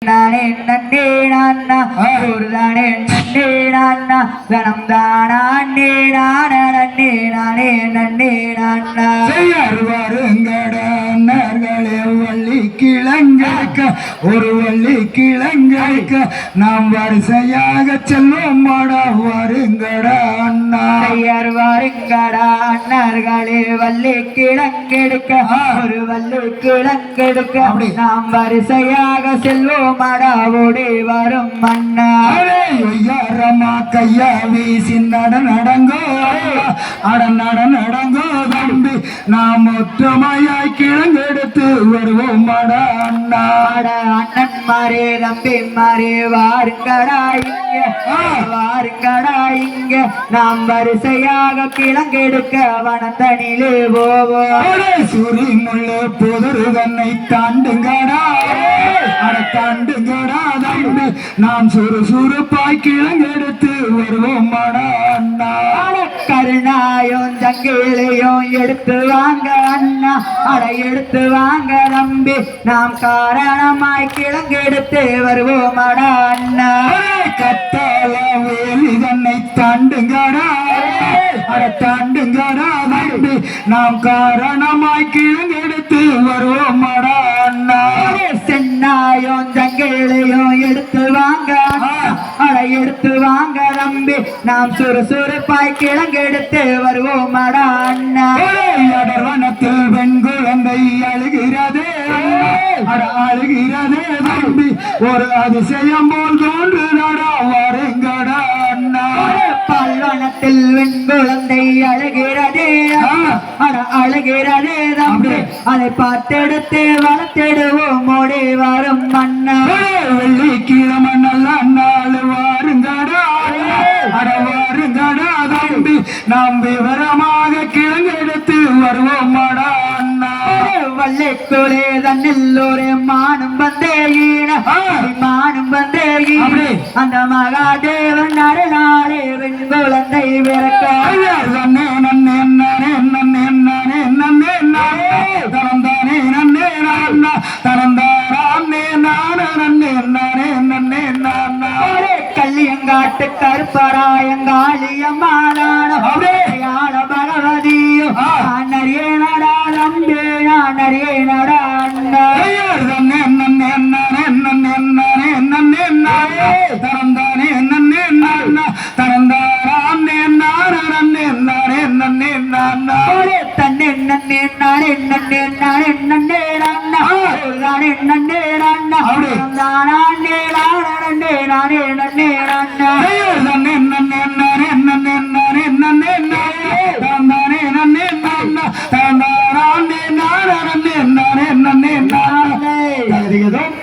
நானே நன்னே நான்னா ஒருதானே நன்னே நான்னா தனம் தானே நானே நானே நன்னே நான்னா வருங்கடே வள்ளி கிழங்க ஒரு வள்ளி கிழங்க நாம் வரிசையாக செல்வோம் மாடா வருங்கடா அண்ணா ஐயர் வருங்கடா அண்ணர்களே வள்ளி கிழங்கெடுக்க ஒரு வள்ளி கிழங்கெடுக்க நாம் வரிசையாக செல்வோம் மாடா ஓடி வரும் மன்னா ஐயாரம்மா கையா வீசி நடங்கோ நடங்கோ தம்பி நாம் ஒற்றுமையாய் கிழங்கெடுத்து வருவோம் மாடா அண்ணா அண்ணன் மாறே தம்பி மாறே வாருங்கடா இங்க நாம் வரிசையாக கிழங்கெடுக்க வனத்தனிலே போவோம் சூரி முள்ளு புதரு தன்னை தாண்டுங்கடா தாண்டுங்கடா தம்பி நாம் சுறுசுறுப்பாய் கிழங்கெடுத்து வருவோம் மாடா அண்ணா கருணாயும் சங்கிலியும் எடுத்து வாங்க அண்ணா எடுத்து வாங்க தம்பி நாம் காரணமாய் கிழங்கெடுத்து வருவோம் அடா அண்ணா கத்தால வேலி தன்னை தாண்டுங்கடா தாண்டுங்கடா தம்பி நாம் காரணமாய் கிழங்கெடுத்து வருவோம் அடா அண்ணா சென்னாயும் சங்கிலியும் எடுத்து வாங்க எடுத்து வாங்க தம்பி நாம் சுறுசுறுப்பாய் கிழங்கெடுத்து வருவோம் அடா அண்ணா வனத்தில் பெண் குழந்தை அழுகிறதே அழுகிறதே தம்பி ஒரு அதிசயம் போல் தோன்றுதடா வருங்கடா அண்ணா பல்வனத்தில் வெண் குழந்தை அழுகிறதே அழுகிறதே தம்பி அதை பார்த்தெடுத்து வளர்த்தெடுவோம் ஓடி வரும் மன்னா வெள்ளிக்கிழமை நல்ல நாள் வாருங்கடா வாருங்கடா தம்பி நாம் விவரமாக கிழங்கெடுத்து வருவோம் மாடா அண்ணா வள்ளிக்குளே தன்னெல்லோரே மானும் வந்தேகின மானும் வந்தேகின அந்த மகாதேவன் அருளாளே வெண் குழந்தை பிறக்க நன்னே நன்னே நானே நன்னே நானே நன்னே நானே தனந்தானே நன்னே நானா தனந்தானே நானே நன்னே நானே நன்னே நானா கல்லியங்காட்டு கருப்பராயங்காளியம்மாளான பகவதியோ நரிய நடா நம்பே நரிய நடா நன்னே நன்னே நானே நன்னே நானே நன்னே நானே தனந்தானே நன்னே நானா தனந்தானே நானே நன்னே நானே நன்னே நானா தன்னே நன்னே நானே நன்னே நானே நன்னே நானா நானே நன்னே நானா தானே நானே நானே நன்னே நானா